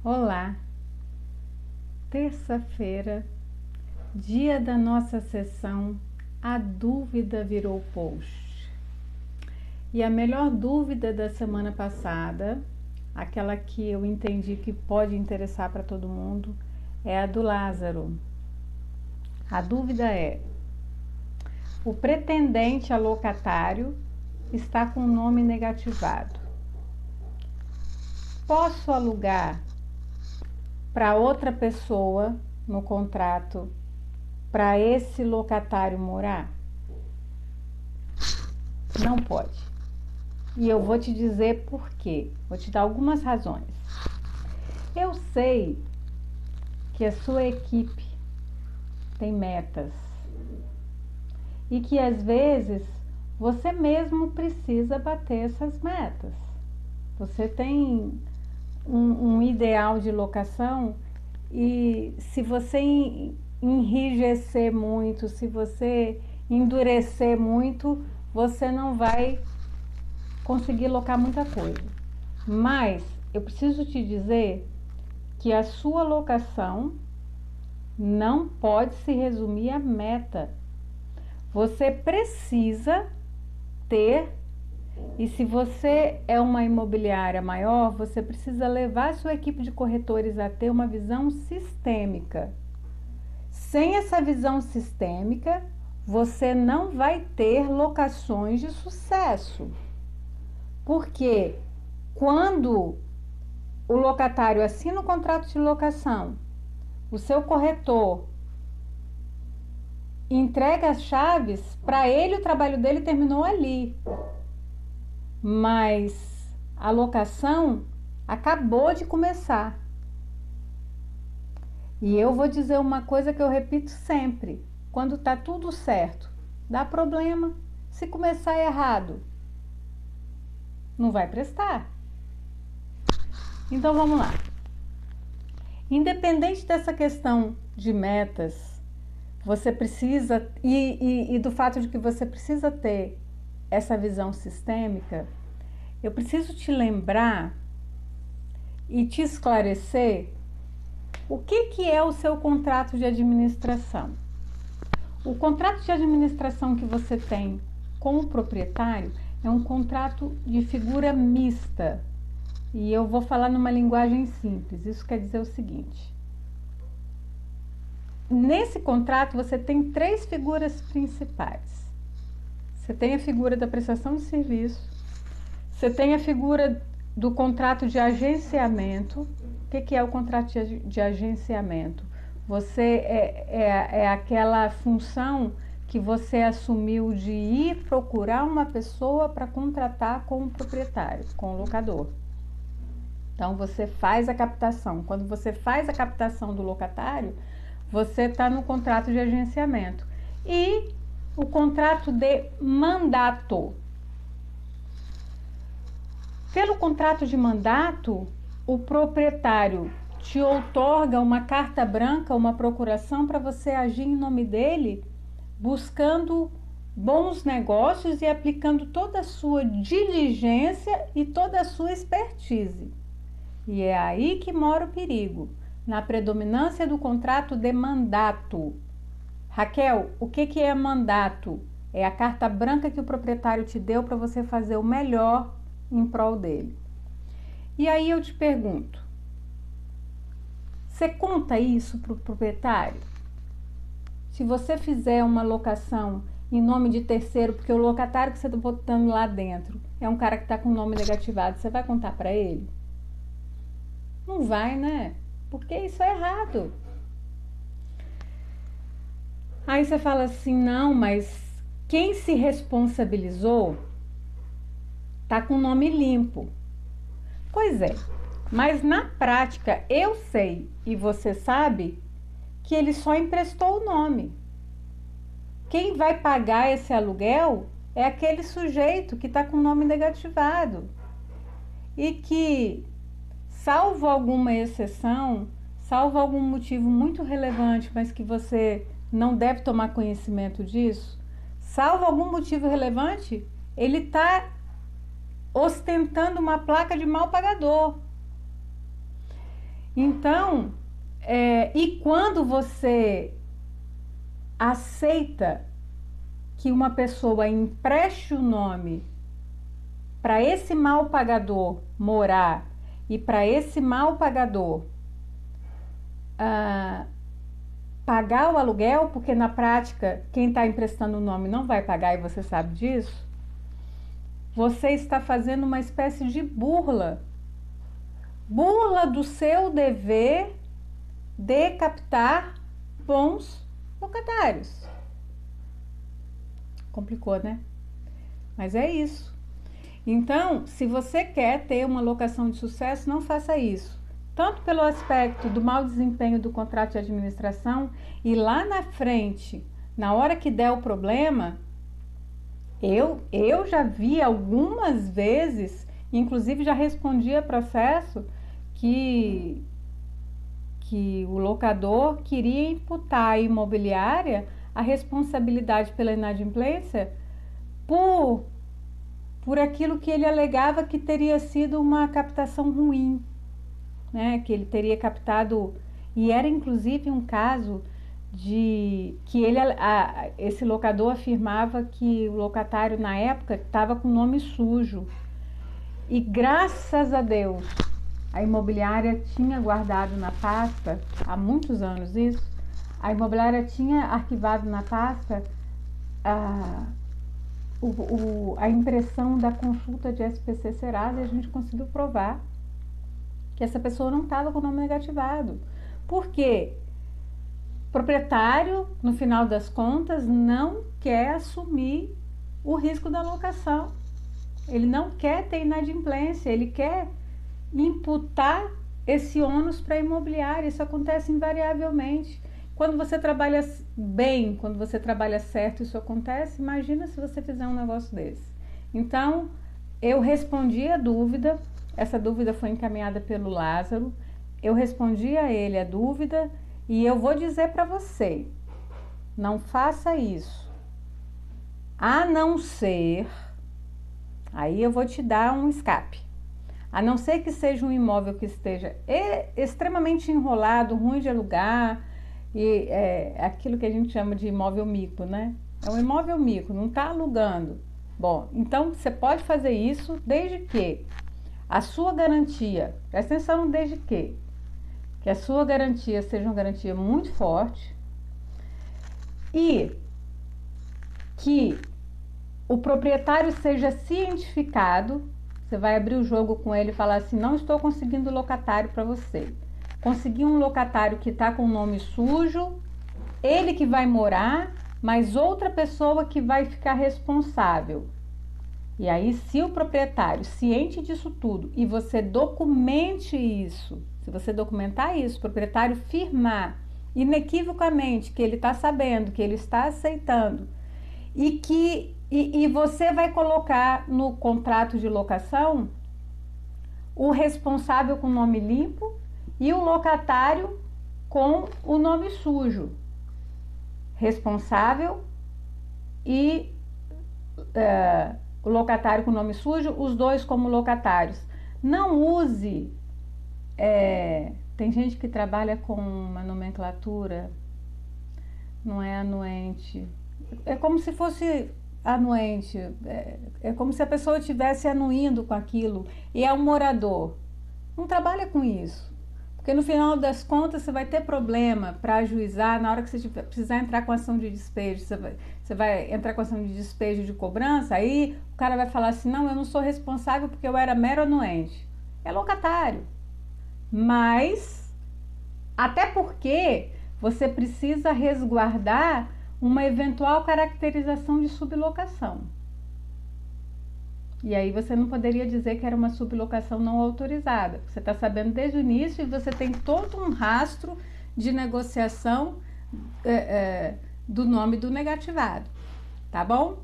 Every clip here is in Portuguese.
Olá, terça-feira, dia da nossa sessão A Dúvida Virou Post. E a melhor dúvida da semana passada, aquela que eu entendi que pode interessar para todo mundo, é a do Lázaro. A dúvida é: o pretendente a locatário está com o nome negativado. Posso alugar para outra pessoa no contrato para esse locatário morar? Não pode. E eu vou te dizer por quê. Vou te dar algumas razões. Eu sei que a sua equipe tem metas e que às vezes você mesmo precisa bater essas metas. Você tem um ideal de locação e se você enrijecer muito, se você endurecer muito, você não vai conseguir locar muita coisa. Mas eu preciso te dizer que a sua locação não pode se resumir à meta. Você precisa ter, e se você é uma imobiliária maior, você precisa levar a sua equipe de corretores a ter uma visão sistêmica. Sem essa visão sistêmica, você não vai ter locações de sucesso. Porque quando o locatário assina o contrato de locação, o seu corretor entrega as chaves, para ele o trabalho dele terminou ali. Mas a locação acabou de começar. E eu vou dizer uma coisa que eu repito sempre: quando tá tudo certo, dá problema. Se começar errado, não vai prestar. Então vamos lá. Independente dessa questão de metas, você precisa, e do fato de que você precisa ter essa visão sistêmica, eu preciso te lembrar e te esclarecer o que é o seu contrato de administração. O contrato de administração que você tem com o proprietário é um contrato de figura mista. E eu vou falar numa linguagem simples. Isso quer dizer o seguinte: nesse contrato você tem três figuras principais. Você tem a figura da prestação de serviço, você tem a figura do contrato de agenciamento. O que é o contrato de agenciamento? Você é aquela função que você assumiu de ir procurar uma pessoa para contratar com o proprietário, com o locador. Então você faz a captação. Quando você faz a captação do locatário, você está no contrato de agenciamento. E o contrato de mandato. Pelo contrato de mandato, o proprietário te outorga uma carta branca, uma procuração para você agir em nome dele, buscando bons negócios e aplicando toda a sua diligência e toda a sua expertise. E é aí que mora o perigo, na predominância do contrato de mandato. Raquel, o que é mandato? É a carta branca que o proprietário te deu para você fazer o melhor em prol dele. E aí eu te pergunto, você conta isso para o proprietário? Se você fizer uma locação em nome de terceiro, porque o locatário que você está botando lá dentro é um cara que está com o nome negativado, você vai contar para ele? Não vai, né? Porque isso é errado. Aí você fala assim: não, mas quem se responsabilizou tá com o nome limpo. Pois é, mas na prática eu sei e você sabe que ele só emprestou o nome. Quem vai pagar esse aluguel é aquele sujeito que está com o nome negativado e que, salvo alguma exceção, salvo algum motivo muito relevante, mas que você não deve tomar conhecimento disso, salvo algum motivo relevante, ele está ostentando uma placa de mal pagador. Então, e quando você aceita que uma pessoa empreste o nome para esse mal pagador morar e para esse mal pagador pagar o aluguel, porque na prática quem está emprestando o nome não vai pagar e você sabe disso, você está fazendo uma espécie de burla do seu dever de captar bons locatários. Complicou, né? Mas é isso. Então, se você quer ter uma locação de sucesso, não faça isso. Tanto pelo aspecto do mau desempenho do contrato de administração e lá na frente, na hora que der o problema, eu já vi algumas vezes, inclusive já respondi a processo, que o locador queria imputar à imobiliária a responsabilidade pela inadimplência por aquilo que ele alegava que teria sido uma captação ruim, né? Que ele teria captado, e era inclusive um caso de que esse locador afirmava que o locatário na época estava com nome sujo, e graças a Deus a imobiliária tinha guardado na pasta, há muitos anos isso, a imobiliária tinha arquivado na pasta a impressão da consulta de SPC Serasa, e a gente conseguiu provar que essa pessoa não estava com o nome negativado. Por quê? O proprietário, no final das contas, não quer assumir o risco da locação. Ele não quer ter inadimplência, ele quer imputar esse ônus para a imobiliária. Isso acontece invariavelmente. Quando você trabalha bem, quando você trabalha certo, isso acontece. Imagina se você fizer um negócio desse. Então, eu respondi a dúvida. Essa dúvida foi encaminhada pelo Lázaro. Eu respondi a ele a dúvida e eu vou dizer para você, não faça isso. A não ser, aí eu vou te dar um escape. A não ser que seja um imóvel que esteja extremamente enrolado, ruim de alugar, e aquilo que a gente chama de imóvel mico, né? É um imóvel mico, não está alugando. Bom, então você pode fazer isso desde que a sua garantia, presta atenção, desde que a sua garantia seja uma garantia muito forte e que o proprietário seja cientificado. Você vai abrir o jogo com ele e falar assim: não estou conseguindo locatário para você. Consegui um locatário que está com o nome sujo, ele que vai morar, mas outra pessoa que vai ficar responsável. E aí, se o proprietário, ciente disso tudo, e você documente isso, se você documentar isso, o proprietário firmar inequivocamente que ele está sabendo, que ele está aceitando, e você vai colocar no contrato de locação o responsável com o nome limpo e o locatário com o nome sujo. Responsável e o locatário com o nome sujo, os dois como locatários. Não use... tem gente que trabalha com uma nomenclatura, não é anuente. É como se fosse anuente, é como se a pessoa estivesse anuindo com aquilo, e é um morador. Não trabalha com isso, porque no final das contas você vai ter problema para ajuizar na hora que você precisar entrar com ação de despejo. Você vai entrar com ação de despejo de cobrança, aí o cara vai falar assim: não, eu não sou responsável porque eu era mero anuente. É locatário. Mas, até porque você precisa resguardar uma eventual caracterização de sublocação. E aí você não poderia dizer que era uma sublocação não autorizada. Você está sabendo desde o início e você tem todo um rastro de negociação do nome do negativado. Tá bom?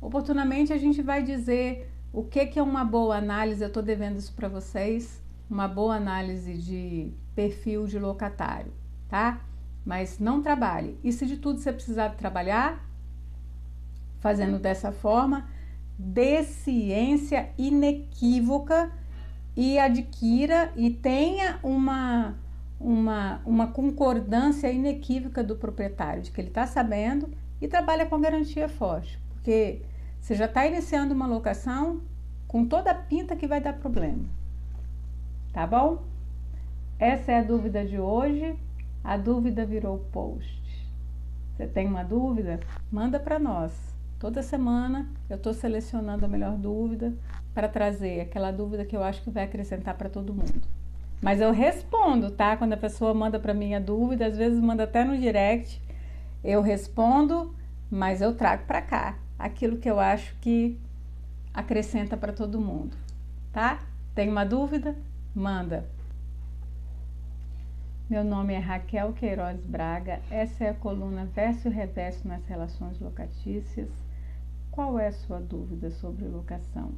Oportunamente a gente vai dizer o que é uma boa análise. Eu estou devendo isso para vocês. Uma boa análise de perfil de locatário, tá? Mas não trabalhe. E se de tudo você precisar trabalhar, fazendo dessa forma, dê ciência inequívoca e adquira e tenha uma concordância inequívoca do proprietário, de que ele está sabendo e trabalha com garantia forte, porque você já está iniciando uma locação com toda a pinta que vai dar problema, tá bom? Essa é a dúvida de hoje, a dúvida virou post. Você tem uma dúvida? Manda para nós. Toda semana eu estou selecionando a melhor dúvida para trazer aquela dúvida que eu acho que vai acrescentar para todo mundo. Mas eu respondo, tá? Quando a pessoa manda para mim a dúvida, às vezes manda até no direct, eu respondo, mas eu trago para cá aquilo que eu acho que acrescenta para todo mundo, tá? Tem uma dúvida? Manda. Meu nome é Raquel Queiroz Braga, essa é a coluna Verso e Reverso nas Relações Locatícias. Qual é a sua dúvida sobre locação?